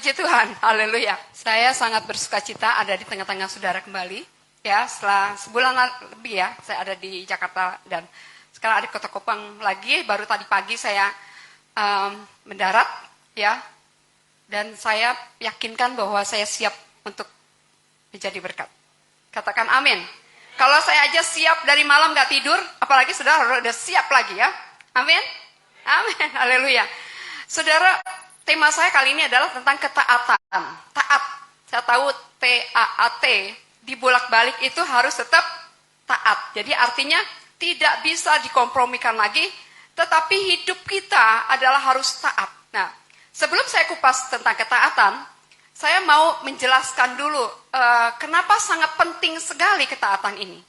Puji Tuhan, haleluya. Saya sangat bersuka cita ada di tengah-tengah saudara kembali. Ya, setelah sebulan lebih ya, saya ada di Jakarta dan sekarang ada di Kota Kupang lagi. Baru tadi pagi saya mendarat, ya. Dan saya yakinkan bahwa saya siap untuk menjadi berkat. Katakan amin. Kalau saya aja siap dari malam gak tidur, apalagi saudara udah siap lagi ya. Amin. Amin, haleluya. Saudara, tema saya kali ini adalah tentang ketaatan. Taat, saya tahu T-A-A-T, dibolak-balik itu harus tetap taat. Jadi artinya tidak bisa dikompromikan lagi, tetapi hidup kita adalah harus taat. Nah, sebelum saya kupas tentang ketaatan, saya mau menjelaskan dulu kenapa sangat penting sekali ketaatan ini.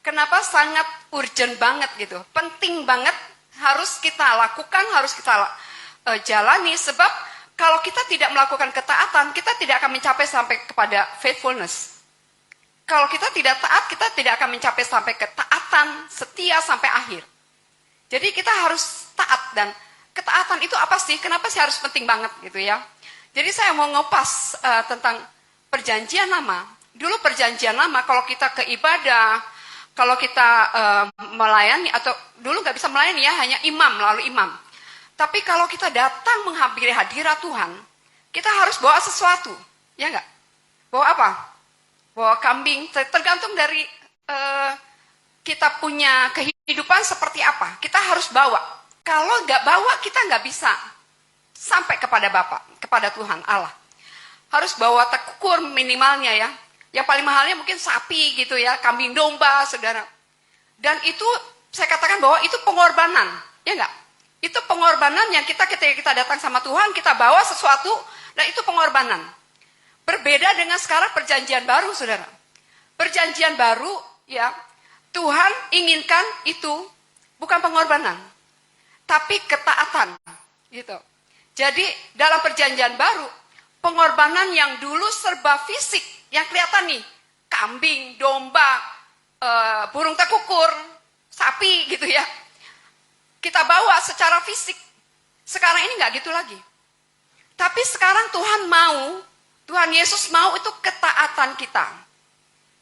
Kenapa sangat urgent banget gitu, penting banget harus kita lakukan, harus kita jalani, sebab kalau kita tidak melakukan ketaatan, kita tidak akan mencapai sampai kepada faithfulness. Kalau kita tidak taat, kita tidak akan mencapai sampai ketaatan, setia sampai akhir. Jadi kita harus taat, dan ketaatan itu apa sih? Kenapa sih harus penting banget gitu ya? Jadi saya mau ngopas tentang perjanjian lama. Dulu perjanjian lama kalau kita ke ibadah, kalau kita melayani, atau dulu nggak bisa melayani ya, hanya imam, lalu imam. Tapi kalau kita datang menghampiri hadirat Tuhan, kita harus bawa sesuatu, ya nggak? Bawa apa? Bawa kambing, tergantung dari kita punya kehidupan seperti apa. Kita harus bawa. Kalau nggak bawa, kita nggak bisa sampai kepada Bapa, kepada Tuhan Allah. Harus bawa tekukur minimalnya ya. Yang paling mahalnya mungkin sapi gitu ya, kambing domba, saudara. Dan itu saya katakan bahwa itu pengorbanan, ya nggak? Itu pengorbanan yang ketika kita datang sama Tuhan, kita bawa sesuatu, dan itu pengorbanan. Berbeda dengan sekarang perjanjian baru, saudara. Perjanjian baru, ya, Tuhan inginkan itu bukan pengorbanan, tapi ketaatan, gitu. Jadi dalam perjanjian baru, pengorbanan yang dulu serba fisik, yang kelihatan nih, kambing, domba, burung tekukur, sapi, gitu ya. Kita bawa secara fisik. Sekarang ini nggak gitu lagi. Tapi sekarang Tuhan Yesus mau itu ketaatan kita.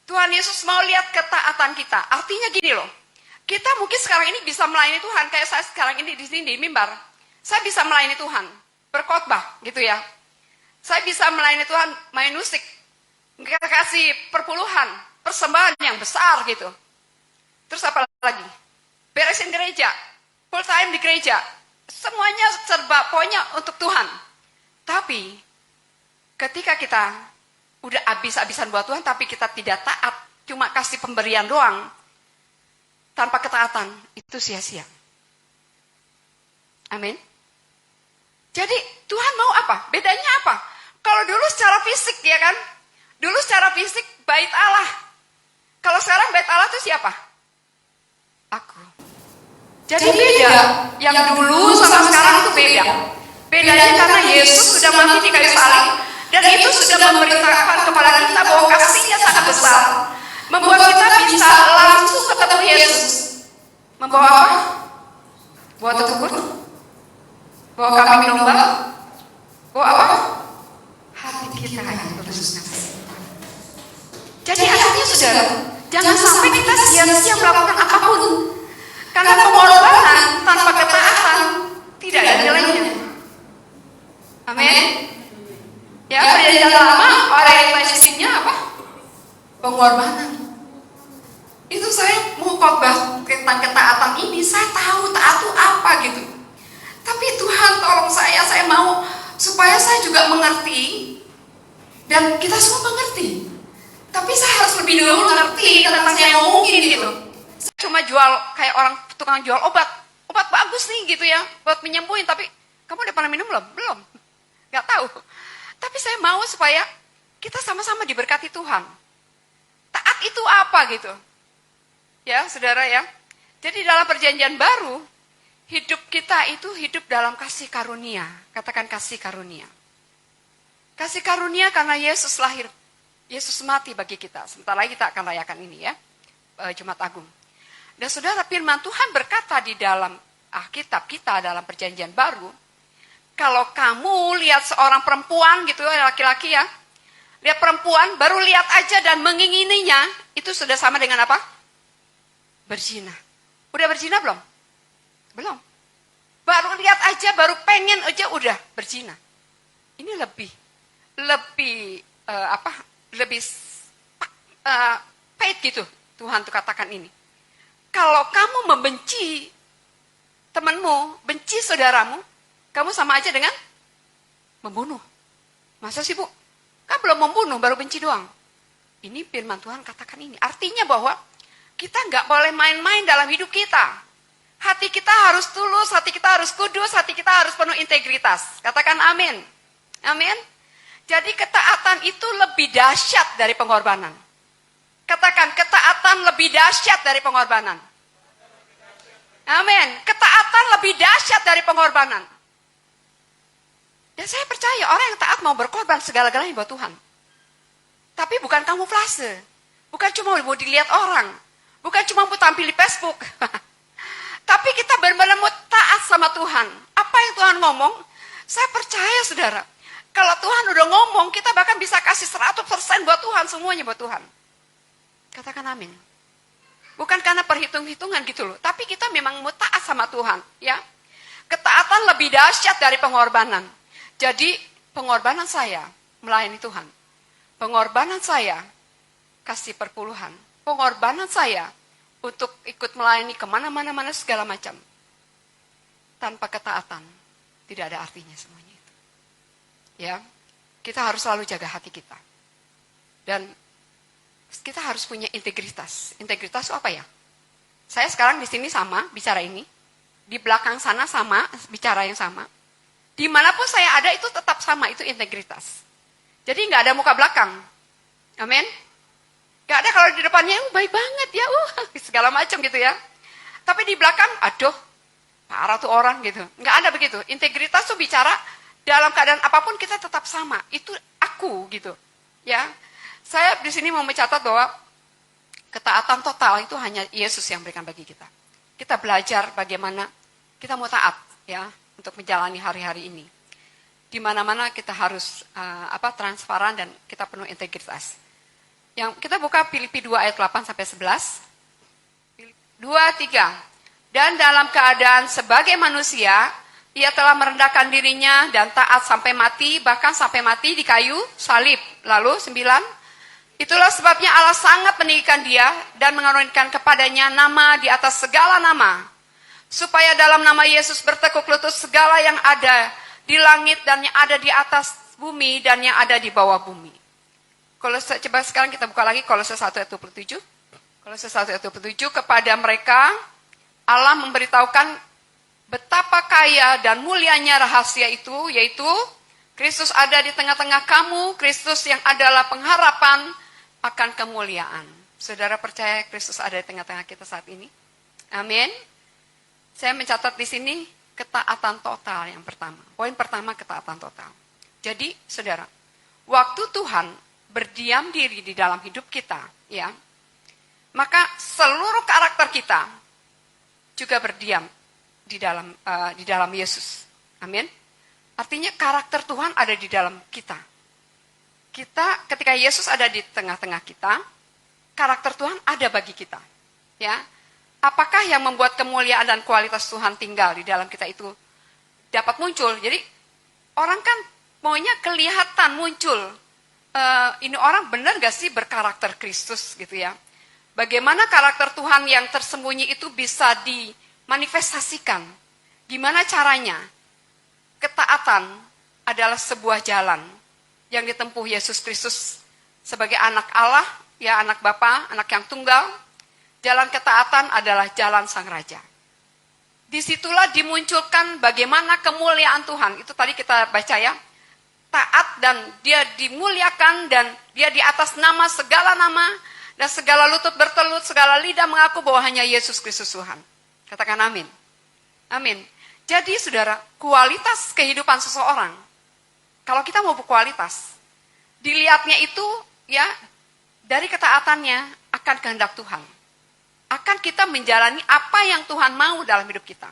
Tuhan Yesus mau lihat ketaatan kita. Artinya gini loh, kita mungkin sekarang ini bisa melayani Tuhan, kayak saya sekarang ini di sini di mimbar. Saya bisa melayani Tuhan, berkhotbah gitu ya. Saya bisa melayani Tuhan, main musik, kita kasih perpuluhan, persembahan yang besar gitu. Terus apa lagi? Beresin gereja. Full time di gereja, semuanya serba pokoknya untuk Tuhan. Tapi ketika kita udah habis-habisan buat Tuhan, tapi kita tidak taat, cuma kasih pemberian doang, tanpa ketaatan, itu sia-sia. Amin. Jadi Tuhan mau apa? Bedanya apa? Kalau dulu secara fisik ya kan, dulu secara fisik bait Allah. Kalau sekarang bait Allah itu siapa? Aku. Jadi beda, yang dulu sama sekarang itu beda. Bedanya karena Yesus sudah mati di kayu salib, dan itu sudah memberitakan kepada kita bahwa kasihnya sangat besar, membuat kita bisa langsung ketemu Yesus. Membawa apa? Bawa tekukur? Bawa kambing domba? Bawa apa? Hati kita yang terus kasih. Jadi akhirnya saudara, jangan sampai kita sia-sia melakukan apapun. Karena pengorbanan tanpa ketaatan tidak ada nilainya. Amin. Ya, perjanjian lama orientasinya apa? Pengorbanan. Itu saya mau khotbah tentang ketaatan ini, saya tahu taat itu apa gitu. Tapi Tuhan tolong saya mau supaya saya juga mengerti, dan kita semua mengerti. Tapi saya harus lebih dulu mengerti tentang yang mungkin gitu. Cuma jual kayak orang tukang jual obat bagus nih gitu ya, buat menyembuhin, tapi kamu udah pernah minum belum? Belum, nggak tahu. Tapi saya mau supaya kita sama-sama diberkati Tuhan. Taat itu apa gitu? Ya saudara ya. Jadi dalam perjanjian baru, hidup kita itu hidup dalam kasih karunia. Katakan kasih karunia. Kasih karunia karena Yesus lahir, Yesus mati bagi kita. Sebentar lagi kita akan rayakan ini ya, Jumat Agung. Dan saudara, firman Tuhan berkata di dalam Alkitab kita dalam perjanjian baru, Kalau kamu lihat seorang perempuan gitu, laki-laki ya, lihat perempuan, baru lihat aja dan mengingininya, itu sudah sama dengan apa? Berzina. Udah berzina belum? Belum. Baru lihat aja, baru pengen aja udah berzina. Ini lebih pahit gitu. Tuhan tuh katakan ini. Kalau kamu membenci temanmu, benci saudaramu, kamu sama aja dengan membunuh. Masa sih Bu? Kan belum membunuh, baru benci doang. Ini firman Tuhan katakan ini. Artinya bahwa kita nggak boleh main-main dalam hidup kita. Hati kita harus tulus, hati kita harus kudus, hati kita harus penuh integritas. Katakan amin. Amin. Jadi ketaatan itu lebih dahsyat dari pengorbanan. Katakan, ketaatan lebih dahsyat dari pengorbanan. Amin. Ketaatan lebih dahsyat dari pengorbanan. Dan saya percaya orang yang taat mau berkorban segala-galanya buat Tuhan. Tapi bukan kamuflase. Bukan cuma mau dilihat orang. Bukan cuma mau tampil di Facebook. Tapi kita benar-benar mau taat sama Tuhan. Apa yang Tuhan ngomong, saya percaya saudara. Kalau Tuhan udah ngomong, kita bahkan bisa kasih 100% buat Tuhan. Semuanya buat Tuhan. Katakan amin. Bukan karena perhitung-hitungan gitu loh. Tapi kita memang mau taat sama Tuhan. Ya. Ketaatan lebih dahsyat dari pengorbanan. Jadi pengorbanan saya melayani Tuhan. Pengorbanan saya kasih perpuluhan. Pengorbanan saya untuk ikut melayani kemana-mana segala macam. Tanpa ketaatan tidak ada artinya semuanya itu. Ya, kita harus selalu jaga hati kita. Dan kita harus punya integritas. Integritas itu apa ya? Saya sekarang di sini sama bicara ini. Di belakang sana sama bicara yang sama. Dimanapun saya ada itu tetap sama, itu integritas. Jadi nggak ada muka belakang. Amin. Nggak ada kalau di depannya, baik banget ya, segala macam gitu ya. Tapi di belakang, aduh, parah tuh orang gitu. Nggak ada begitu. Integritas tuh bicara dalam keadaan apapun kita tetap sama. Itu aku gitu. Ya, saya di sini mau mencatat bahwa ketaatan total itu hanya Yesus yang berikan bagi kita. Kita belajar bagaimana kita mau taat ya. Untuk menjalani hari-hari ini. Di mana-mana kita harus transparan dan kita penuh integritas. Yang kita buka Filipi 2 ayat 8 sampai 11. 2, 3. Dan dalam keadaan sebagai manusia, ia telah merendahkan dirinya dan taat sampai mati, bahkan sampai mati di kayu salib. Lalu 9. Itulah sebabnya Allah sangat meninggikan dia dan mengaruniakan kepadanya nama di atas segala nama. Supaya dalam nama Yesus bertekuk lutut segala yang ada di langit dan yang ada di atas bumi dan yang ada di bawah bumi. Coba sekarang kita buka lagi Kolose 1 ayat 27. Kolose 1 ayat 27, kepada mereka Allah memberitahukan betapa kaya dan mulianya rahasia itu, yaitu Kristus ada di tengah-tengah kamu, Kristus yang adalah pengharapan akan kemuliaan. Saudara percaya Kristus ada di tengah-tengah kita saat ini? Amin. Saya mencatat di sini ketaatan total yang pertama. Poin pertama, ketaatan total. Jadi, saudara, waktu Tuhan berdiam diri di dalam hidup kita, ya, maka seluruh karakter kita juga berdiam di dalam Yesus. Amin. Artinya karakter Tuhan ada di dalam kita. Kita ketika Yesus ada di tengah-tengah kita, karakter Tuhan ada bagi kita. Ya. Apakah yang membuat kemuliaan dan kualitas Tuhan tinggal di dalam kita itu dapat muncul? Jadi orang kan maunya kelihatan muncul. Ini orang benar gak sih berkarakter Kristus gitu ya? Bagaimana karakter Tuhan yang tersembunyi itu bisa dimanifestasikan? Gimana caranya? Ketaatan adalah sebuah jalan yang ditempuh Yesus Kristus sebagai anak Allah, ya anak Bapa, anak yang tunggal. Jalan ketaatan adalah jalan Sang Raja. Disitulah dimunculkan bagaimana kemuliaan Tuhan. Itu tadi kita baca ya. Taat dan dia dimuliakan dan dia di atas nama segala nama. Dan segala lutut bertelut, segala lidah mengaku bahwa hanya Yesus Kristus Tuhan. Katakan amin. Amin. Jadi saudara, kualitas kehidupan seseorang. Kalau kita mau berkualitas, dilihatnya itu ya dari ketaatannya akan kehendak Tuhan. Akan kita menjalani apa yang Tuhan mau dalam hidup kita.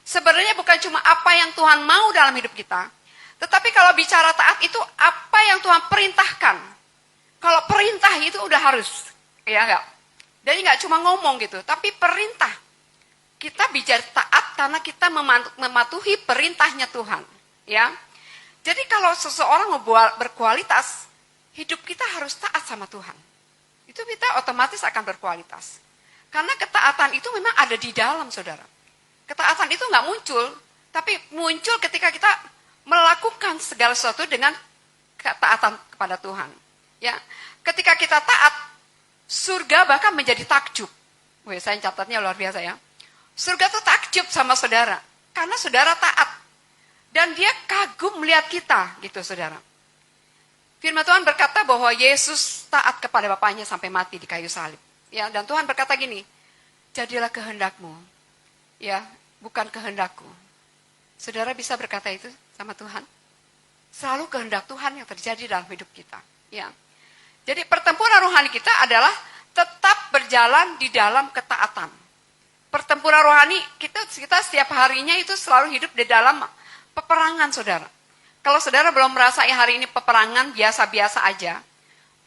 Sebenarnya bukan cuma apa yang Tuhan mau dalam hidup kita, tetapi kalau bicara taat itu apa yang Tuhan perintahkan. Kalau perintah itu udah harus, ya enggak? Jadi enggak cuma ngomong gitu, tapi perintah. Kita bicara taat karena kita mematuhi perintahnya Tuhan, ya. Jadi kalau seseorang mau berkualitas, hidup kita harus taat sama Tuhan. Itu kita otomatis akan berkualitas. Karena ketaatan itu memang ada di dalam, saudara. Ketaatan itu nggak muncul, tapi muncul ketika kita melakukan segala sesuatu dengan ketaatan kepada Tuhan. Ya, ketika kita taat, surga bahkan menjadi takjub. Wih, saya catatnya luar biasa ya. Surga tuh takjub sama saudara, karena saudara taat. Dan dia kagum melihat kita, gitu saudara. Firman Tuhan berkata bahwa Yesus taat kepada Bapaknya sampai mati di kayu salib. Ya, dan Tuhan berkata gini, jadilah kehendakmu, ya, bukan kehendakku. Saudara bisa berkata itu sama Tuhan? Selalu kehendak Tuhan yang terjadi dalam hidup kita. Ya. Jadi pertempuran rohani kita adalah tetap berjalan di dalam ketaatan. Pertempuran rohani kita setiap harinya itu selalu hidup di dalam peperangan, saudara. Kalau saudara belum merasai hari ini peperangan biasa-biasa aja,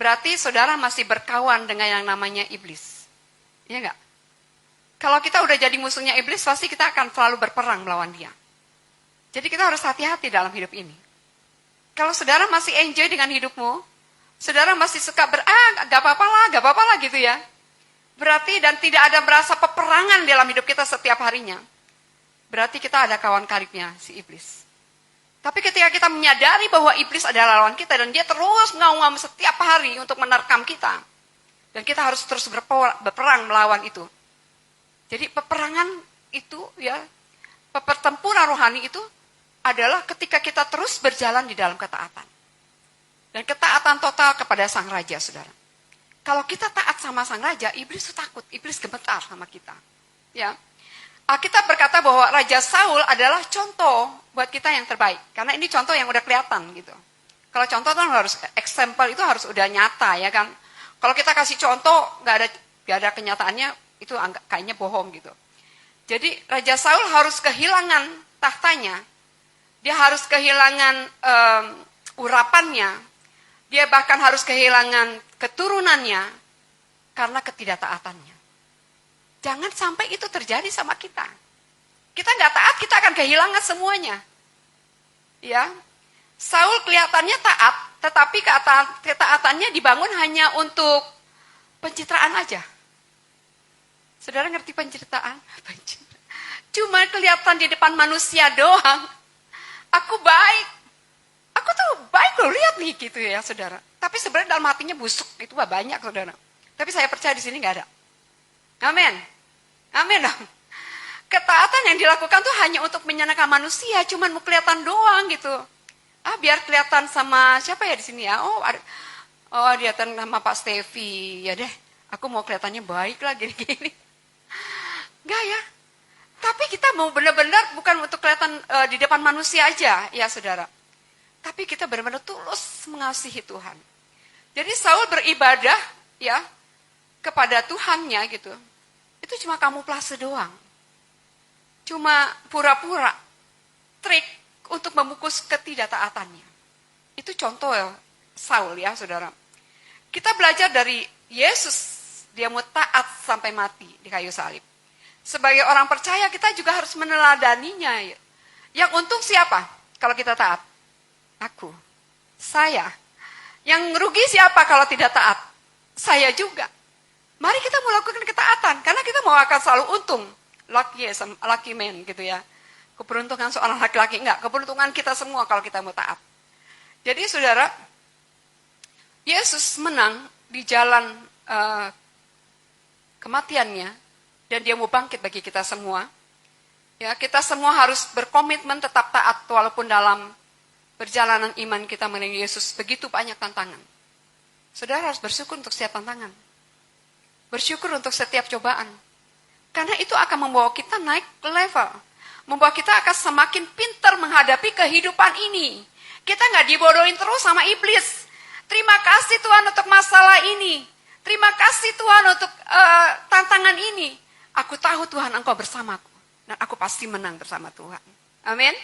berarti saudara masih berkawan dengan yang namanya iblis. Iya enggak? Kalau kita udah jadi musuhnya iblis, pasti kita akan selalu berperang melawan dia. Jadi kita harus hati-hati dalam hidup ini. Kalau saudara masih enjoy dengan hidupmu, saudara masih suka gak apa-apa lah gitu ya. Berarti dan tidak ada merasa peperangan dalam hidup kita setiap harinya. Berarti kita ada kawan karibnya, si iblis. Tapi ketika kita menyadari bahwa iblis adalah lawan kita dan dia terus mengawang setiap hari untuk menerkam kita. Dan kita harus terus berperang melawan itu. Jadi peperangan itu ya, pertempuran rohani itu adalah ketika kita terus berjalan di dalam ketaatan. Dan ketaatan total kepada Sang Raja, saudara. Kalau kita taat sama Sang Raja, iblis itu takut, iblis gemetar sama kita. Ya. Alkitab berkata bahwa Raja Saul adalah contoh buat kita yang terbaik. Karena ini contoh yang udah kelihatan gitu. Kalau contoh kan harus, example itu harus udah nyata ya kan. Kalau kita kasih contoh, gak ada kenyataannya, itu kayaknya bohong gitu. Jadi Raja Saul harus kehilangan tahtanya. Dia harus kehilangan urapannya. Dia bahkan harus kehilangan keturunannya karena ketidaktaatannya. Jangan sampai itu terjadi sama kita. Kita nggak taat, kita akan kehilangan semuanya. Ya, Saul kelihatannya taat, tetapi ketaatannya dibangun hanya untuk pencitraan aja. Saudara ngerti pencitraan? Cuma kelihatan di depan manusia doang. Aku baik. Aku tuh baik loh, lihat nih gitu ya saudara. Tapi sebenarnya dalam hatinya busuk, itu banyak saudara. Tapi saya percaya di sini nggak ada. Amin. Amin dong. Ketaatan yang dilakukan tuh hanya untuk menyenangkan manusia, cuman mau kelihatan doang gitu. Biar kelihatan sama siapa ya di sini ya? Dia sama Pak Stevi. Ya deh, aku mau kelihatannya baik lah gini-gini. Enggak ya. Tapi kita mau benar-benar bukan untuk kelihatan di depan manusia aja, ya saudara. Tapi kita benar-benar tulus mengasihi Tuhan. Jadi Saul beribadah ya kepada Tuhannya gitu. Itu cuma kamuflase doang. Cuma pura-pura trik untuk membungkus ketidaktaatannya. Itu contoh ya, Saul ya saudara. Kita belajar dari Yesus, dia mau taat sampai mati di kayu salib. Sebagai orang percaya kita juga harus meneladaninya. Yang untung siapa kalau kita taat? Aku, saya. Yang rugi siapa kalau tidak taat? Saya juga. Mari kita melakukan ketaatan, karena kita mau akan selalu untung. Lucky man gitu ya. Keberuntungan seorang laki-laki, enggak. Keberuntungan kita semua kalau kita mau taat. Jadi saudara, Yesus menang di jalan kematiannya, dan dia mau bangkit bagi kita semua. Ya, kita semua harus berkomitmen tetap taat, walaupun dalam perjalanan iman kita menemui Yesus begitu banyak tantangan. Saudara harus bersyukur untuk setiap tantangan. Bersyukur untuk setiap cobaan. Karena itu akan membawa kita naik level. Membawa kita akan semakin pintar menghadapi kehidupan ini. Kita nggak dibodohin terus sama iblis. Terima kasih Tuhan untuk masalah ini. Terima kasih Tuhan untuk tantangan ini. Aku tahu Tuhan Engkau bersamaku. Dan aku pasti menang bersama Tuhan. Amin.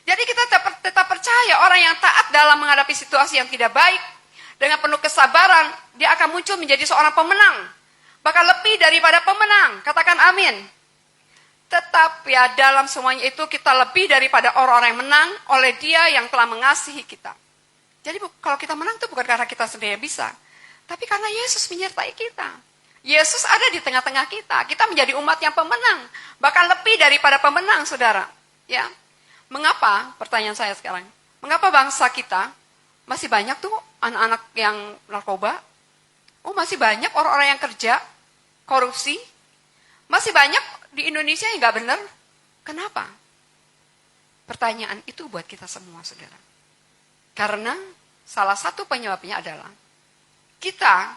Jadi kita tetap percaya orang yang taat dalam menghadapi situasi yang tidak baik, dengan penuh kesabaran, dia akan muncul menjadi seorang pemenang. Bahkan lebih daripada pemenang. Katakan amin. Tetap ya dalam semuanya itu kita lebih daripada orang-orang yang menang oleh Dia yang telah mengasihi kita. Jadi kalau kita menang itu bukan karena kita sendiri bisa, tapi karena Yesus menyertai kita. Yesus ada di tengah-tengah kita. Kita menjadi umat yang pemenang, bahkan lebih daripada pemenang, saudara. Ya, mengapa? Pertanyaan saya sekarang. Mengapa bangsa kita masih banyak tuh anak-anak yang narkoba? Oh, masih banyak orang-orang yang kerja korupsi. Masih banyak di Indonesia yang nggak benar. Kenapa? Pertanyaan itu buat kita semua, saudara. Karena salah satu penyebabnya adalah kita,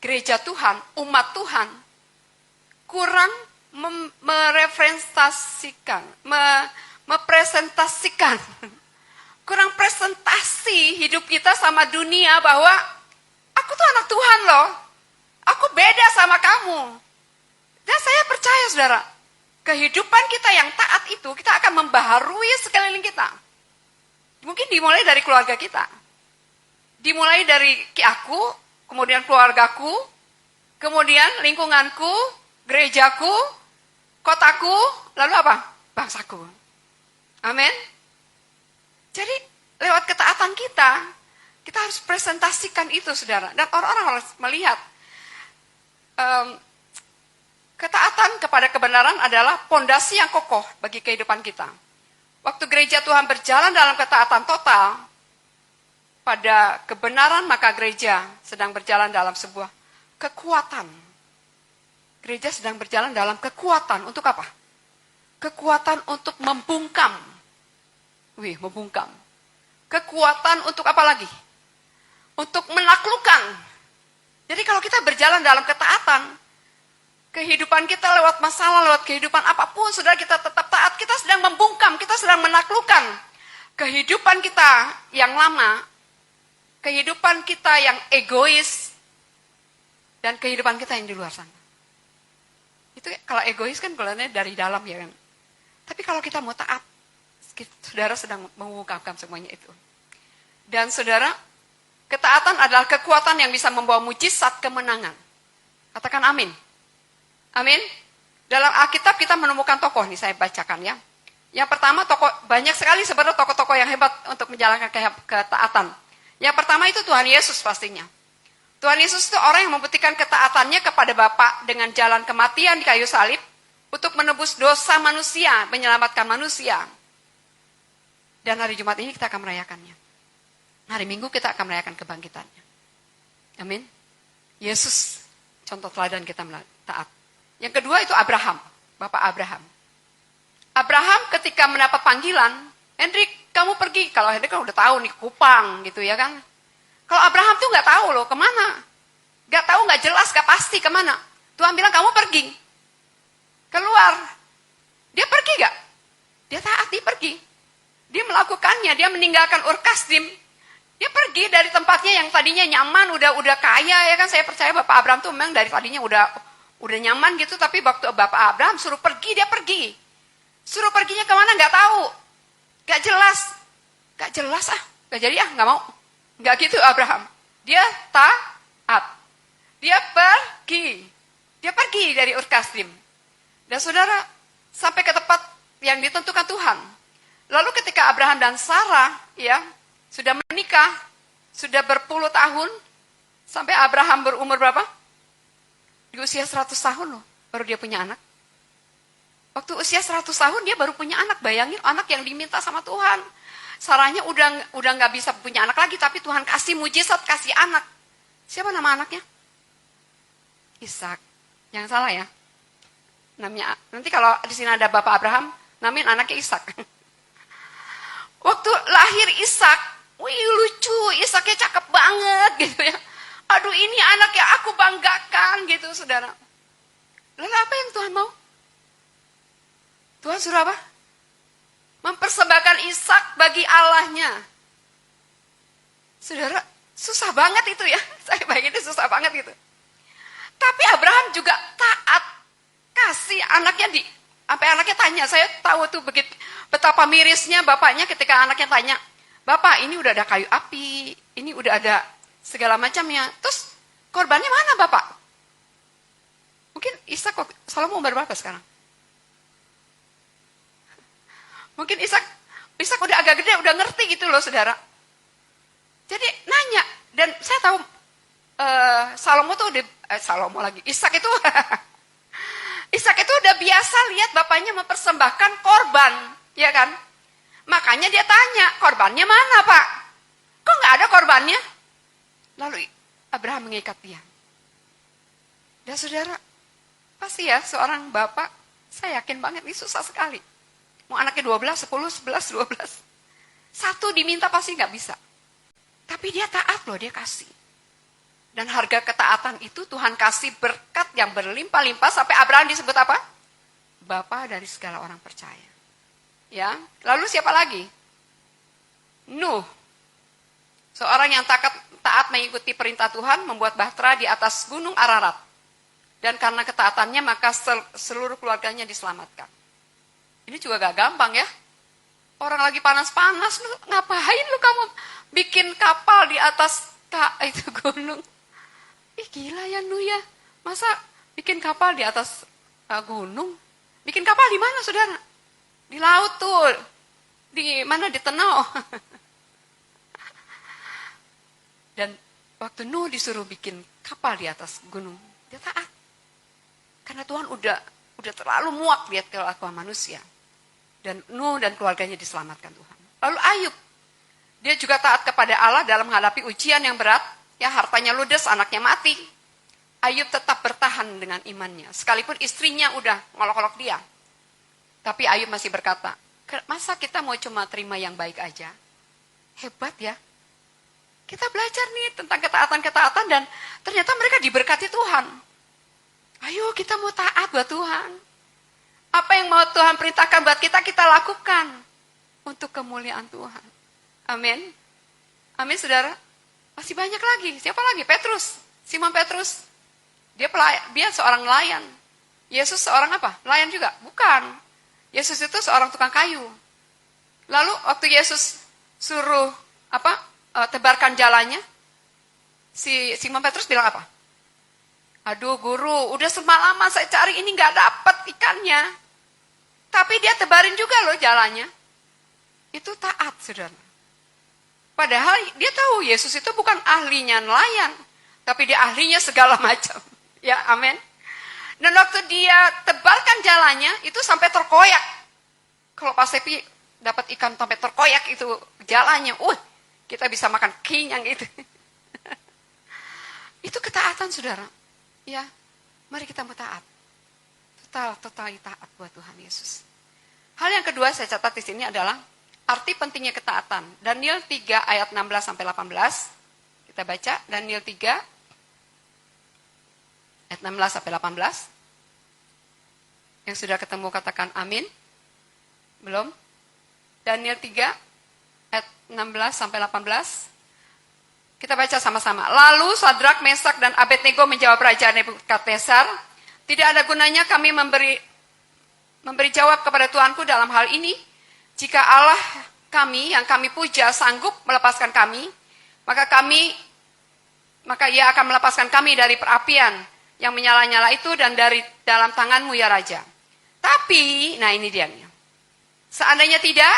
gereja Tuhan, umat Tuhan, kurang mepresentasikan, kurang presentasi hidup kita sama dunia bahwa aku tuh anak Tuhan loh, aku beda sama kamu. Dan saya percaya, saudara, kehidupan kita yang taat itu, kita akan membaharui sekeliling kita. Mungkin dimulai dari keluarga kita. Dimulai dari aku, kemudian keluargaku, kemudian lingkunganku, gerejaku, kotaku, lalu apa? Bangsaku. Amin. Jadi, lewat ketaatan kita harus presentasikan itu, saudara. Dan orang-orang harus melihat. Ketaatan kepada kebenaran adalah pondasi yang kokoh bagi kehidupan kita. Waktu gereja Tuhan berjalan dalam ketaatan total pada kebenaran, maka gereja sedang berjalan dalam sebuah kekuatan. Gereja sedang berjalan dalam kekuatan untuk apa? Kekuatan untuk membungkam. Membungkam. Kekuatan untuk apa lagi? Untuk menaklukkan. Jadi kalau kita berjalan dalam ketaatan, kehidupan kita lewat masalah, lewat kehidupan apapun, saudara, kita tetap taat, kita sedang membungkam, kita sedang menaklukkan kehidupan kita yang lama, kehidupan kita yang egois, dan kehidupan kita yang di luar sana. Itu kalau egois kan kelihatannya dari dalam, ya kan. Tapi kalau kita mau taat, saudara sedang mengungkapkan semuanya itu. Dan saudara, ketaatan adalah kekuatan yang bisa membawa mujizat kemenangan. Katakan amin. Amin. Dalam Alkitab kita menemukan tokoh, nih saya bacakan ya. Yang pertama, banyak sekali sebenarnya tokoh-tokoh yang hebat untuk menjalankan ketaatan. Yang pertama itu Tuhan Yesus pastinya. Tuhan Yesus itu orang yang membuktikan ketaatannya kepada Bapa dengan jalan kematian di kayu salib untuk menebus dosa manusia, menyelamatkan manusia. Dan hari Jumat ini kita akan merayakannya. Hari Minggu kita akan merayakan kebangkitannya. Amin. Yesus contoh teladan kita taat. Yang kedua itu Abraham, Bapak Abraham. Abraham ketika mendapat panggilan, Hendrik kamu pergi. Kalau Hendrik kan udah tahu nih, Kupang gitu ya kan. Kalau Abraham tuh nggak tahu loh kemana. Nggak tahu, nggak jelas, nggak pasti kemana. Tuhan bilang kamu pergi. Keluar. Dia pergi nggak? Dia taat, dia pergi. Dia melakukannya, dia meninggalkan Ur Kasdim. Dia pergi dari tempatnya yang tadinya nyaman, udah kaya ya kan. Saya percaya Bapak Abraham tuh memang dari tadinya udah nyaman gitu, tapi waktu Bapak Abraham suruh pergi, dia pergi. Suruh perginya kemana nggak tahu, nggak jelas nggak jadi nggak mau, nggak gitu Abraham. Dia taat, dia pergi dari Ur Kasdim. Dan saudara sampai ke tempat yang ditentukan Tuhan. Lalu ketika Abraham dan Sarah ya sudah menikah, sudah berpuluh tahun, sampai Abraham berumur berapa? Di usia 100 tahun loh, baru dia punya anak. Waktu usia 100 tahun dia baru punya anak. Bayangin, anak yang diminta sama Tuhan. Sarahnya udah nggak bisa punya anak lagi, tapi Tuhan kasih mujizat, kasih anak. Siapa nama anaknya? Ishak. Jangan salah ya. Namanya, nanti kalau di sini ada Bapak Abraham, namain anaknya Ishak. Waktu lahir Ishak, lucu, Ishaknya cakep banget gitu ya. Aduh, ini anak yang aku banggakan gitu, saudara. Lalu apa yang Tuhan mau? Tuhan suruh apa? Mempersembahkan Ishak bagi Allahnya. Saudara, susah banget itu ya. Saya bayangin susah banget gitu. Tapi Abraham juga taat. Kasih anaknya Sampai anaknya tanya, saya tahu tuh begitu betapa mirisnya bapaknya ketika anaknya tanya, "Bapak, ini udah ada kayu api, ini udah ada segala macamnya. Terus korbannya mana, Bapak?" Mungkin Ishak, Salomo umur berapa sekarang? Mungkin Ishak udah agak gede, udah ngerti gitu loh, saudara. Jadi nanya, dan saya tahu Salomo tuh Salomo lagi, Ishak itu Ishak itu udah biasa lihat bapaknya mempersembahkan korban, ya kan? Makanya dia tanya, korbannya mana, Pak? Kok nggak ada korbannya? Lalu Abraham mengikat dia. Dan saudara, pasti ya seorang bapak, saya yakin banget ini susah sekali. Mau anaknya 12, 10, 11, 12. Satu diminta pasti nggak bisa. Tapi dia taat loh, dia kasih. Dan harga ketaatan itu Tuhan kasih berkat yang berlimpah-limpah sampai Abraham disebut apa? Bapa dari segala orang percaya. Ya, lalu siapa lagi? Nuh. Seorang yang taat mengikuti perintah Tuhan, membuat bahtera di atas gunung Ararat. Dan karena ketaatannya maka seluruh keluarganya diselamatkan. Ini juga gak gampang ya. Orang lagi panas-panas, lu ngapain lu kamu bikin kapal di atas itu gunung? Ih gila ya Nuh ya, masa bikin kapal di atas gunung? Bikin kapal di mana saudara? Di laut tuh, di mana di Tenau. Dan waktu Nuh disuruh bikin kapal di atas gunung, dia taat. Karena Tuhan udah terlalu muak lihat kelakuan manusia. Dan Nuh dan keluarganya diselamatkan Tuhan. Lalu Ayub, dia juga taat kepada Allah dalam menghadapi ujian yang berat. Ya hartanya ludes, anaknya mati. Ayub tetap bertahan dengan imannya. Sekalipun istrinya udah ngolok-ngolok dia. Tapi Ayub masih berkata, masa kita mau cuma terima yang baik aja? Hebat ya. Kita belajar nih tentang ketaatan-ketaatan dan ternyata mereka diberkati Tuhan. Ayo kita mau taat buat Tuhan. Apa yang mau Tuhan perintahkan buat kita, kita lakukan. Untuk kemuliaan Tuhan. Amin. Amin saudara. Masih banyak lagi. Siapa lagi? Petrus. Simon Petrus. Dia seorang nelayan. Yesus seorang apa? Nelayan juga? Bukan. Yesus itu seorang tukang kayu. Lalu waktu Yesus suruh tebarkan jalannya, si Simon Petrus bilang apa? Aduh guru, udah semalaman saya cari ini nggak dapat ikannya. Tapi dia tebarin juga loh jalannya. Itu taat saudara. Padahal dia tahu Yesus itu bukan ahlinya nelayan. Tapi dia ahlinya segala macam. Ya amin. Dan waktu dia tebarkan jalannya itu sampai terkoyak. Kalau Pak Sepi dapat ikan sampai terkoyak itu jalannya. Kita bisa makan kenyang itu. Itu ketaatan saudara. Ya, mari kita mau taat. Total taat buat Tuhan Yesus. Hal yang kedua saya catat di sini adalah arti pentingnya ketaatan. Daniel 3 ayat 16 sampai 18. Kita baca Daniel 3 ayat 16 sampai 18. Yang sudah ketemu katakan amin. Belum? Daniel 3 ayat 16 sampai 18. Kita baca sama-sama. Lalu Sadrak, Mesak dan Abednego menjawab Raja Nebukadnezar, tidak ada gunanya kami memberi jawab kepada Tuanku dalam hal ini. Jika Allah kami yang kami puja sanggup melepaskan kami, maka Ia akan melepaskan kami dari perapian yang menyala-nyala itu dan dari dalam tanganmu ya Raja. Tapi, nah ini dia. Seandainya tidak,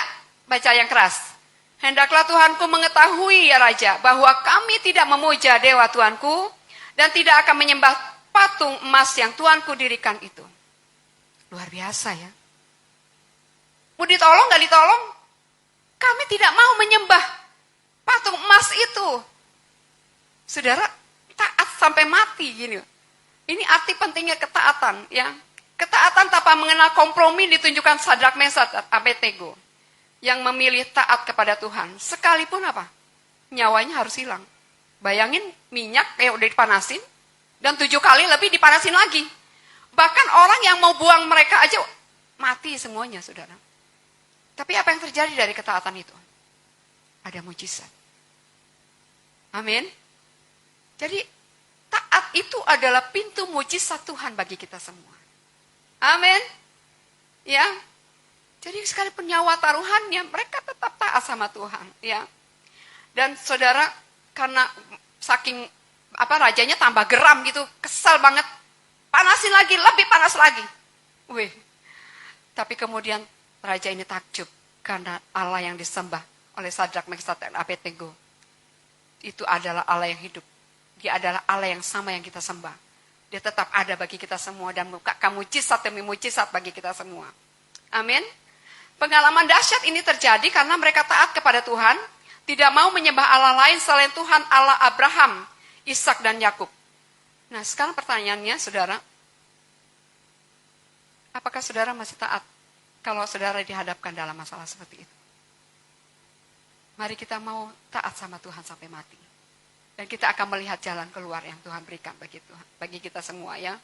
baca yang keras. Hendaklah Tuanku mengetahui ya Raja, bahwa kami tidak memuja dewa Tuanku dan tidak akan menyembah patung emas yang Tuanku dirikan itu. Luar biasa ya. Mau ditolong gak ditolong? Kami tidak mau menyembah patung emas itu. Saudara, taat sampai mati gini. Ini arti pentingnya ketaatan ya. Ketaatan tanpa mengenal kompromi ditunjukkan Sadrak, Mesak dan Abednego yang memilih taat kepada Tuhan. Sekalipun apa? Nyawanya harus hilang. Bayangin minyak udah dipanasin dan 7 kali lebih dipanasin lagi. Bahkan orang yang mau buang mereka aja mati semuanya, saudara. Tapi apa yang terjadi dari ketaatan itu? Ada mujizat. Amin. Jadi taat itu adalah pintu mujizat Tuhan bagi kita semua. Amin. Ya, jadi sekalipun nyawa taruhannya, mereka tetap taat sama Tuhan. Ya, dan saudara, karena saking rajanya tambah geram gitu, kesal banget, panasin lagi, lebih panas lagi. Wih, tapi kemudian raja ini takjub karena Allah yang disembah oleh Sadrak, Meshach, dan Abednego itu adalah Allah yang hidup. Dia adalah Allah yang sama yang kita sembah. Dia tetap ada bagi kita semua dan membukakan mujizat demi mujizat bagi kita semua. Amin. Pengalaman dahsyat ini terjadi karena mereka taat kepada Tuhan, tidak mau menyembah Allah lain selain Tuhan Allah Abraham, Ishak dan Yakub. Nah, sekarang pertanyaannya, saudara, apakah saudara masih taat kalau saudara dihadapkan dalam masalah seperti itu? Mari kita mau taat sama Tuhan sampai mati. Dan kita akan melihat jalan keluar yang Tuhan berikan bagi kita semua, ya.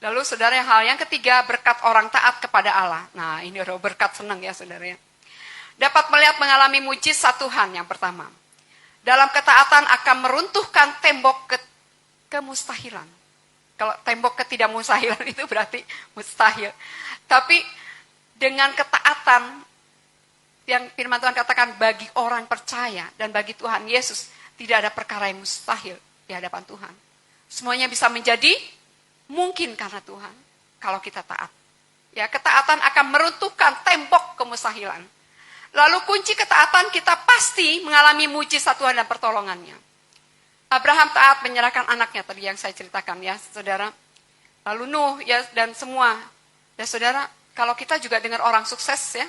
Lalu saudara, hal yang ketiga, berkat orang taat kepada Allah. Nah, ini udah berkat, senang ya saudara, ya. Dapat melihat mengalami mujizat Tuhan yang pertama. Dalam ketaatan akan meruntuhkan tembok kemustahilan. Kalau tembok ketidakmustahilan itu berarti mustahil. Tapi dengan ketaatan yang firman Tuhan katakan, bagi orang percaya dan bagi Tuhan Yesus tidak ada perkara yang mustahil di hadapan Tuhan. Semuanya bisa menjadi mungkin karena Tuhan kalau kita taat. Ya, ketaatan akan meruntuhkan tembok kemustahilan. Lalu kunci ketaatan, kita pasti mengalami mujizat Tuhan dan pertolongannya. Abraham taat menyerahkan anaknya, tadi yang saya ceritakan ya saudara. Lalu Nuh ya, dan semua. Ya saudara, kalau kita juga dengar orang sukses ya,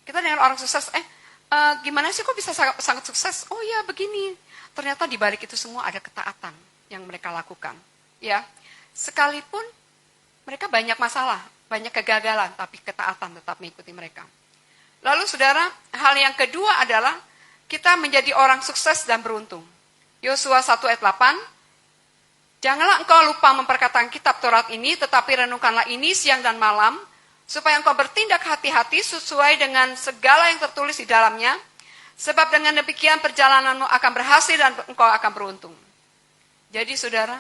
kita dengar orang sukses, gimana sih kok bisa sangat sukses? Oh ya begini. Ternyata di balik itu semua ada ketaatan yang mereka lakukan. Ya, sekalipun mereka banyak masalah, banyak kegagalan, tapi ketaatan tetap mengikuti mereka. Lalu saudara, hal yang kedua adalah kita menjadi orang sukses dan beruntung. Yosua 1 ayat 8, janganlah engkau lupa memperkatakan kitab Taurat ini, tetapi renungkanlah ini siang dan malam, supaya engkau bertindak hati-hati sesuai dengan segala yang tertulis di dalamnya, sebab dengan demikian perjalananmu akan berhasil dan engkau akan beruntung. Jadi saudara,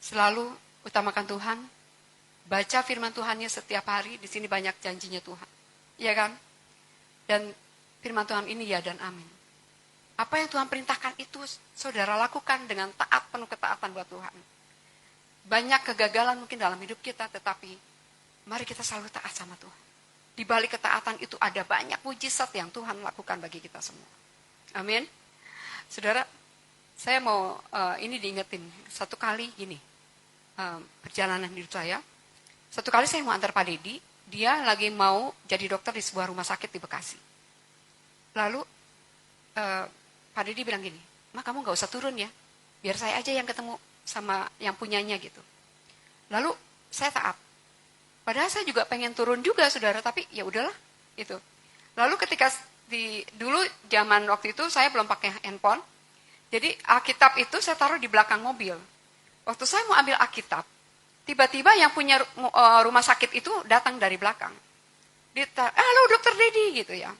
selalu utamakan Tuhan, baca firman Tuhannya setiap hari, di sini banyak janjinya Tuhan. Iya kan? Dan firman Tuhan ini ya dan amin. Apa yang Tuhan perintahkan itu saudara lakukan dengan taat, penuh ketaatan buat Tuhan. Banyak kegagalan mungkin dalam hidup kita, tetapi mari kita selalu taat sama Tuhan. Di balik ketaatan itu ada banyak mujizat yang Tuhan lakukan bagi kita semua. Amin. Saudara, saya mau ini diingetin. Satu kali gini, perjalanan hidup saya. Satu kali saya mau antar Pak Dedi, dia lagi mau jadi dokter di sebuah rumah sakit di Bekasi. Lalu Pak Dedi bilang gini, "Ma, kamu gak usah turun ya, biar saya aja yang ketemu sama yang punyanya gitu." Lalu saya taat. Padahal saya juga pengen turun juga saudara, tapi ya udahlah itu. Lalu ketika dulu zaman waktu itu saya belum pakai handphone, jadi Alkitab itu saya taruh di belakang mobil. Waktu saya mau ambil Alkitab, tiba-tiba yang punya rumah sakit itu datang dari belakang. Dia halo dokter Dedi gitu ya.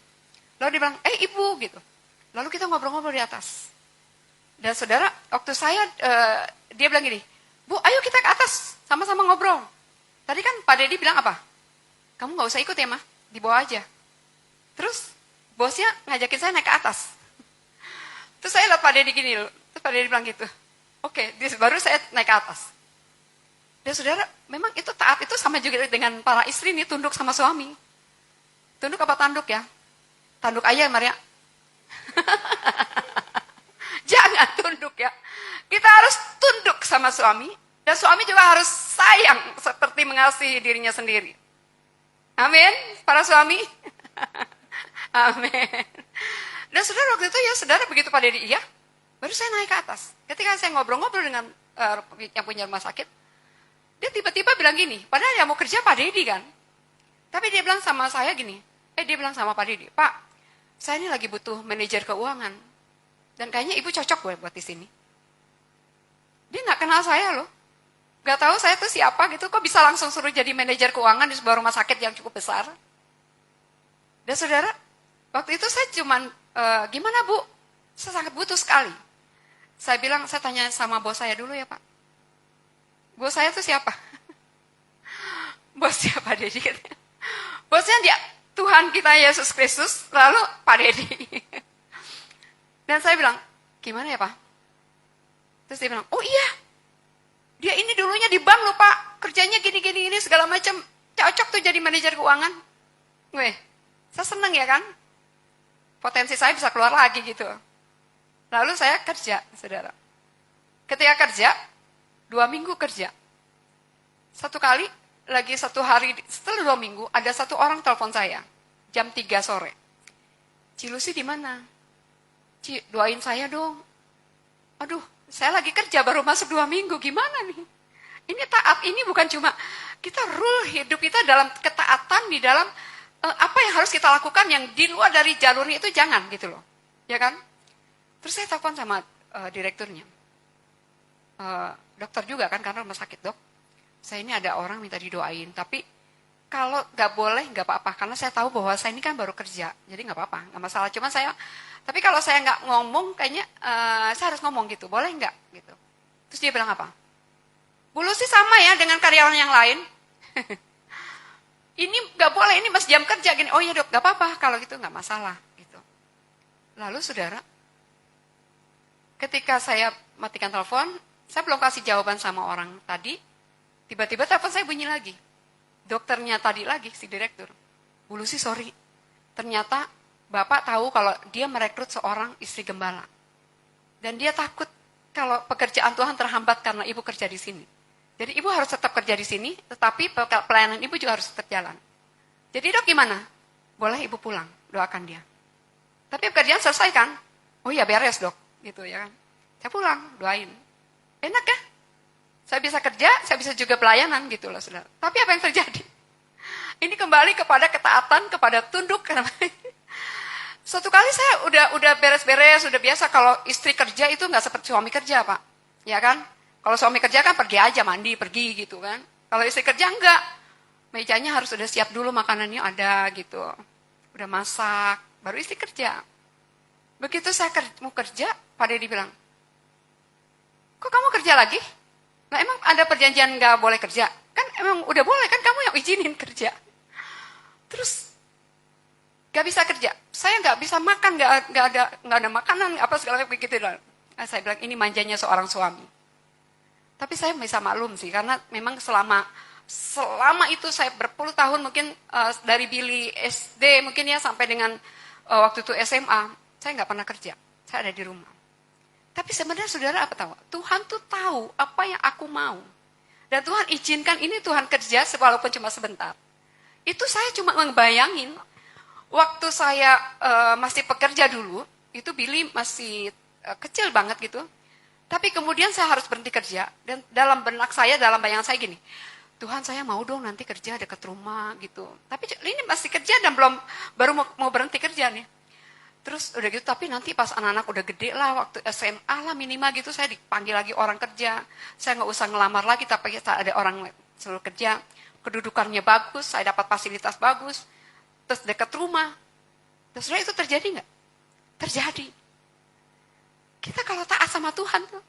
Lalu dia bilang, ibu gitu. Lalu kita ngobrol-ngobrol di atas. Dan saudara, waktu saya dia bilang gini, "Bu, ayo kita ke atas, sama-sama ngobrol." Tadi kan Pak Dedi bilang apa? "Kamu gak usah ikut ya, Ma, di bawah aja." Terus bosnya ngajakin saya naik ke atas. Terus saya lihat Pak Dedi gini, terus Pak Dedi bilang gitu. Oke, baru saya naik ke atas. Dan saudara, memang itu taat itu sama juga dengan para istri nih, tunduk sama suami. Tunduk apa tanduk ya? Tanduk aja Maria. Jangan tunduk ya. Kita harus tunduk sama suami. Dan suami juga harus sayang seperti mengasihi dirinya sendiri. Amin, para suami. Amin. Dan saudara waktu itu ya, saudara begitu Pak Dedi, iya, baru saya naik ke atas. Ketika saya ngobrol-ngobrol dengan yang punya rumah sakit, dia tiba-tiba bilang gini, padahal yang mau kerja Pak Dedi kan. Tapi dia bilang sama saya gini, dia bilang sama Pak Dedi, "Pak, saya ini lagi butuh manajer keuangan. Dan kayaknya ibu cocok buat di sini." Dia nggak kenal saya loh. Gak tahu saya tuh siapa gitu, kok bisa langsung suruh jadi manajer keuangan di sebuah rumah sakit yang cukup besar. Dan saudara, waktu itu saya cuman, "Gimana Bu? Saya sangat butuh sekali." Saya bilang, saya tanya sama bos saya dulu ya Pak. Bos saya tuh siapa? bosnya Pak Dedi. Bosnya dia Tuhan kita Yesus Kristus, lalu Pak Dedi. Dan saya bilang, gimana ya Pak? Terus dia bilang, oh iya, dia ini dulunya di bank loh Pak, kerjanya gini-gini ini segala macam, cocok tuh jadi manajer keuangan. Weh, saya seneng ya kan? Potensi saya bisa keluar lagi gitu. Lalu saya kerja, saudara. Ketika kerja, 2 minggu kerja. Satu kali, lagi 1 hari, setelah 2 minggu, ada 1 orang telepon saya, jam 3 sore. Ci Lucy di mana? Ci, doain saya dong. Aduh, saya lagi kerja, baru masuk 2 minggu, gimana nih? Ini taat, ini bukan cuma, kita rule hidup kita dalam ketaatan, di dalam apa yang harus kita lakukan, yang di luar dari jalurnya itu jangan gitu loh. Ya kan? Terus saya telepon sama direkturnya. Dokter juga kan, karena rumah sakit, dok. Saya ini ada orang minta didoain, tapi kalau nggak boleh, nggak apa-apa. Karena saya tahu bahwa saya ini kan baru kerja, jadi nggak apa-apa, nggak masalah. Cuma tapi kalau saya nggak ngomong, kayaknya saya harus ngomong gitu, boleh nggak? Gitu. Terus dia bilang apa? Bu Lucy sama ya dengan karyawan yang lain. Ini nggak boleh, ini masih jam kerja gini. Oh iya dok, nggak apa-apa, kalau gitu nggak masalah. Gitu. Lalu saudara, ketika saya matikan telepon, saya belum kasih jawaban sama orang tadi, tiba-tiba telepon saya bunyi lagi. Dokternya tadi lagi, si direktur. Bu Lucy, sorry. Ternyata Bapak tahu kalau dia merekrut seorang istri gembala. Dan dia takut kalau pekerjaan Tuhan terhambat karena ibu kerja di sini. Jadi ibu harus tetap kerja di sini, tetapi pelayanan ibu juga harus tetap jalan. Jadi dok gimana? Boleh ibu pulang, doakan dia. Tapi pekerjaan selesai kan? Oh iya beres dok, gitu ya kan. Saya pulang, doain. Enak ya? Saya bisa kerja, saya bisa juga pelayanan gitu loh saudara. Tapi apa yang terjadi? Ini kembali kepada ketaatan, kepada tunduk. Suatu kali saya udah beres-beres, udah biasa kalau istri kerja itu nggak seperti suami kerja Pak. Ya kan? Kalau suami kerja kan pergi aja, mandi, pergi gitu kan. Kalau istri kerja enggak. Mejanya harus udah siap dulu, makanannya ada gitu. Udah masak, baru istri kerja. Begitu saya mau kerja, Pak Dedi bilang, kok kamu kerja lagi? Nah emang ada perjanjian nggak boleh kerja? Kan emang udah boleh, kan kamu yang izinin kerja. Terus nggak bisa kerja, saya nggak bisa makan, nggak ada makanan, apa segala macam begitu. Nah, saya bilang ini manjanya seorang suami. Tapi saya bisa maklum sih, karena memang selama itu saya berpuluh tahun mungkin dari Billy SD mungkin ya sampai dengan waktu itu SMA, saya nggak pernah kerja, saya ada di rumah. Tapi sebenarnya saudara apa tahu? Tuhan tuh tahu apa yang aku mau. Dan Tuhan izinkan ini Tuhan kerja walaupun cuma sebentar. Itu saya cuma ngebayangin, waktu saya masih pekerja dulu, itu Billy masih kecil banget gitu. Tapi kemudian saya harus berhenti kerja. Dan dalam benak saya, dalam bayangan saya gini, Tuhan saya mau dong nanti kerja dekat rumah gitu. Tapi ini masih kerja dan baru mau berhenti kerja nih. Terus udah gitu, tapi nanti pas anak-anak udah gede lah, waktu SMA lah minimal gitu, saya dipanggil lagi orang kerja. Saya nggak usah ngelamar lagi, tapi ada orang selalu kerja. Kedudukannya bagus, saya dapat fasilitas bagus. Terus dekat rumah. Terus itu terjadi nggak? Terjadi. Kita kalau taat sama Tuhan tuh,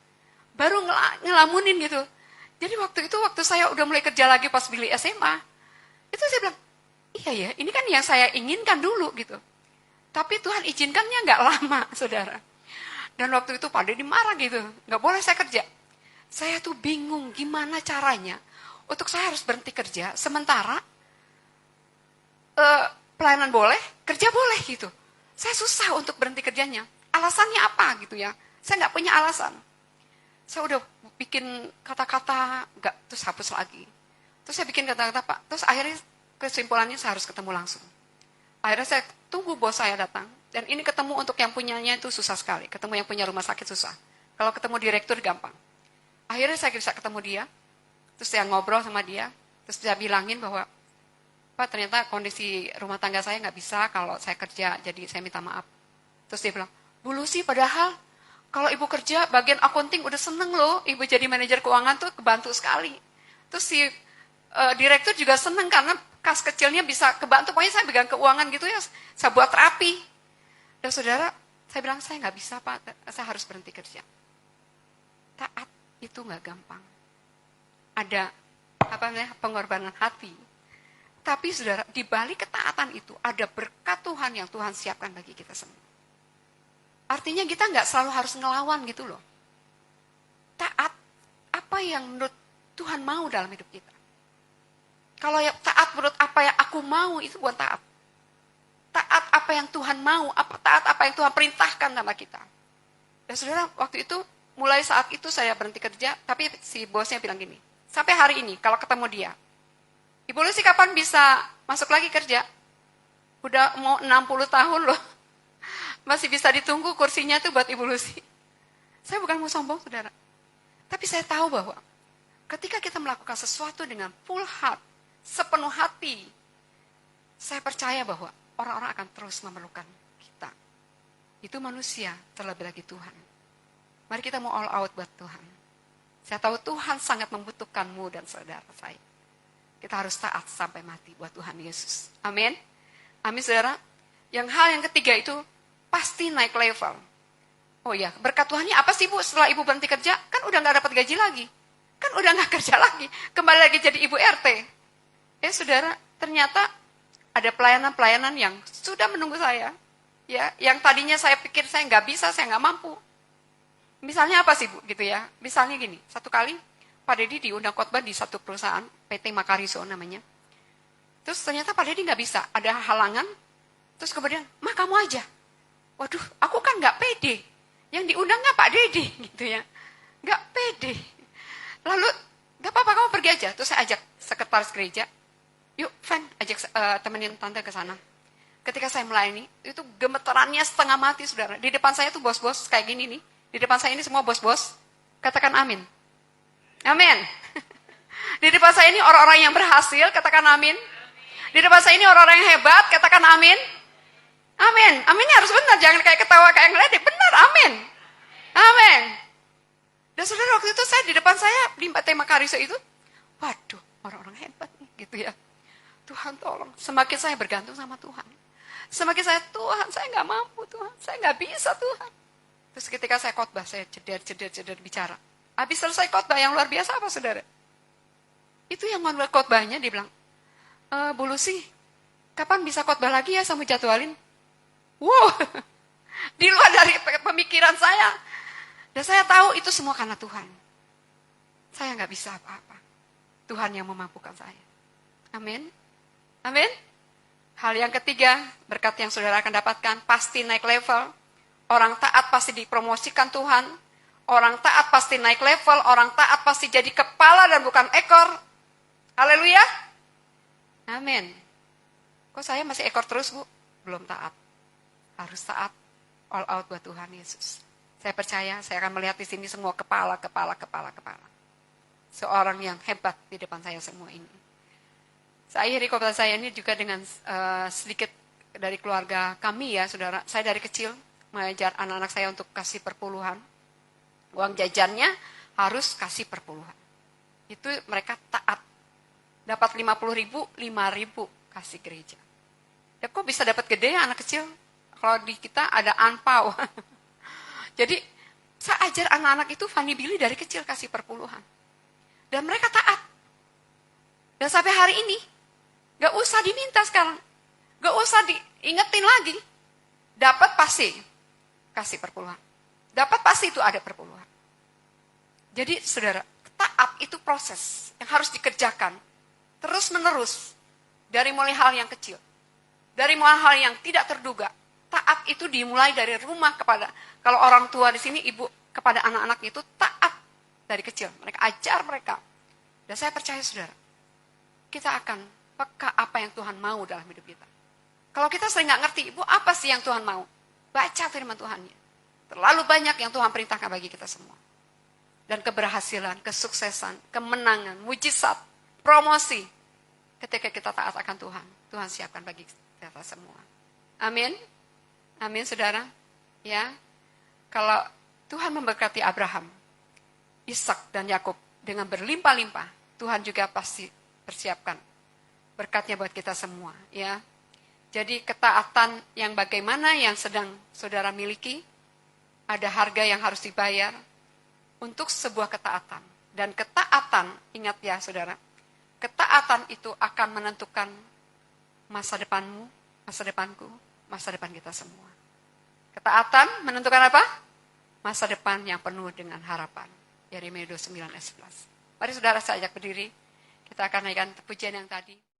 baru ngelamunin gitu. Jadi waktu saya udah mulai kerja lagi pas Billy SMA, itu saya bilang, iya ya, ini kan yang saya inginkan dulu gitu. Tapi Tuhan izinkannya nggak lama, saudara. Dan waktu itu Pak Dedi marah gitu, nggak boleh saya kerja. Saya tuh bingung gimana caranya untuk saya harus berhenti kerja, sementara pelayanan boleh, kerja boleh gitu. Saya susah untuk berhenti kerjanya. Alasannya apa gitu ya? Saya nggak punya alasan. Saya udah bikin kata-kata, nggak, terus hapus lagi. Terus saya bikin kata-kata Pak. Terus akhirnya kesimpulannya saya harus ketemu langsung. Akhirnya saya tunggu bos saya datang. Dan ini ketemu untuk yang punyanya itu susah sekali. Ketemu yang punya rumah sakit susah. Kalau ketemu direktur gampang. Akhirnya saya bisa ketemu dia. Terus saya ngobrol sama dia. Terus saya bilangin bahwa, Pak ternyata kondisi rumah tangga saya nggak bisa kalau saya kerja. Jadi saya minta maaf. Terus dia bilang, Bu Lucy padahal kalau ibu kerja bagian accounting udah seneng loh. Ibu jadi manajer keuangan tuh kebantu sekali. Terus si direktur juga seneng karena kas kecilnya bisa kebantu. Pokoknya saya pegang keuangan gitu ya. Saya buat rapi. Dan saudara, saya bilang saya nggak bisa Pak. Saya harus berhenti kerja. Taat itu nggak gampang. Ada pengorbanan hati. Tapi saudara, di balik ketaatan itu ada berkat Tuhan yang Tuhan siapkan bagi kita semua. Artinya kita nggak selalu harus ngelawan gitu loh. Taat apa yang menurut Tuhan mau dalam hidup kita. Kalau yang taat menurut apa yang aku mau, itu bukan taat. Taat apa yang Tuhan mau, taat apa yang Tuhan perintahkan sama kita. Dan saudara, waktu itu, mulai saat itu saya berhenti kerja, tapi si bosnya bilang gini, sampai hari ini kalau ketemu dia, Ibu Lucy kapan bisa masuk lagi kerja? Udah mau 60 tahun loh. Masih bisa ditunggu kursinya tuh buat Ibu Lucy. Saya bukan mau sombong, saudara. Tapi saya tahu bahwa ketika kita melakukan sesuatu dengan full heart, sepenuh hati, saya percaya bahwa orang-orang akan terus memerlukan kita. Itu manusia, terlebih lagi Tuhan. Mari kita mau all out buat Tuhan. Saya tahu Tuhan sangat membutuhkanmu dan saudara saya. Kita harus taat sampai mati buat Tuhan Yesus. Amin. Amin, saudara. Yang ketiga itu pasti naik level. Oh ya, berkat Tuhannya apa sih, Bu? Setelah Ibu berhenti kerja, kan udah gak dapat gaji lagi. Kan udah gak kerja lagi. Kembali lagi jadi Ibu RT. Saudara, ternyata ada pelayanan-pelayanan yang sudah menunggu saya. Ya, yang tadinya saya pikir saya nggak bisa, saya nggak mampu. Misalnya apa sih, Bu? Gitu ya. Misalnya gini, satu kali Pak Dedi diundang khotbah di satu perusahaan, PT Makariso namanya. Terus ternyata Pak Dedi nggak bisa, ada halangan. Terus kemudian, "Mah, kamu aja." Waduh, aku kan nggak pede. Yang diundang nggak Pak Dedi, gitu ya. Nggak pede. Lalu, "Nggak apa-apa, kamu pergi aja." Terus saya ajak sekretaris gereja, "Yuk, Van, ajak temenin tante ke sana." Ketika saya melayani, itu gemeterannya setengah mati, saudara. Di depan saya tuh bos-bos kayak gini nih. Di depan saya ini semua bos-bos. Katakan amin. Amin. Di depan saya ini orang-orang yang berhasil, katakan amin. Di depan saya ini orang-orang yang hebat, katakan amin. Amin. Aminnya harus benar, jangan kayak ketawa kayak ngeledek. Benar, amin. Amin. Dan saudara, waktu itu saya di depan saya di tema Kariso itu, waduh, orang-orang hebat nih, gitu ya. Tuhan tolong, semakin saya bergantung sama Tuhan. Semakin Tuhan, saya nggak mampu Tuhan, saya nggak bisa Tuhan. Terus ketika saya khotbah, saya jeder bicara. Habis selesai khotbah yang luar biasa apa, saudara? Itu yang membuat khotbahnya, dia bilang, "Bu Lucy, kapan bisa khotbah lagi ya, sama jadwalin?" Wow, di luar dari pemikiran saya. Dan saya tahu itu semua karena Tuhan. Saya nggak bisa apa-apa. Tuhan yang memampukan saya. Amin. Amin. Hal yang ketiga, berkat yang saudara akan dapatkan, pasti naik level. Orang taat pasti dipromosikan Tuhan. Orang taat pasti naik level. Orang taat pasti jadi kepala dan bukan ekor. Haleluya. Amin. Kok saya masih ekor terus, Bu? Belum taat. Harus taat, all out buat Tuhan Yesus. Saya percaya, saya akan melihat di sini semua kepala. Seorang yang hebat di depan saya semua ini. Saya akhiri khotbah saya ini juga dengan sedikit dari keluarga kami ya, saudara. Saya dari kecil mengajar anak-anak saya untuk kasih perpuluhan. Uang jajannya harus kasih perpuluhan. Itu mereka taat. Dapat 50.000, 5.000 kasih gereja. Ya kok bisa dapat gede ya anak kecil? Kalau di kita ada angpau. Jadi saya ajar anak-anak itu Fanny Billy dari kecil kasih perpuluhan. Dan mereka taat. Dan sampai hari ini, gak usah diminta sekarang. Gak usah diingetin lagi. Dapat pasti kasih perpuluhan. Dapat pasti itu ada perpuluhan. Jadi saudara, taat itu proses yang harus dikerjakan. Terus menerus. Dari mulai hal yang kecil. Dari mulai hal yang tidak terduga. Taat itu dimulai dari rumah kepada, kalau orang tua di sini, ibu kepada anak-anak itu taat dari kecil. Mereka ajar mereka. Dan saya percaya saudara, kita akan peka apa yang Tuhan mau dalam hidup kita. Kalau kita sering gak ngerti, Ibu apa sih yang Tuhan mau? Baca firman Tuhannya. Terlalu banyak yang Tuhan perintahkan bagi kita semua. Dan keberhasilan, kesuksesan, kemenangan, mujizat, promosi. Ketika kita taat akan Tuhan, Tuhan siapkan bagi kita semua. Amin. Amin, saudara. Ya, kalau Tuhan memberkati Abraham, Ishak dan Yakub dengan berlimpah-limpah, Tuhan juga pasti persiapkan berkatnya buat kita semua. Ya, jadi ketaatan yang bagaimana yang sedang saudara miliki, ada harga yang harus dibayar untuk sebuah ketaatan. Dan ketaatan, ingat ya saudara, ketaatan itu akan menentukan masa depanmu, masa depanku, masa depan kita semua. Ketaatan menentukan apa? Masa depan yang penuh dengan harapan. Yeremia 29 ayat 11. Mari saudara saya ajak berdiri. Kita akan naikkan pujian yang tadi.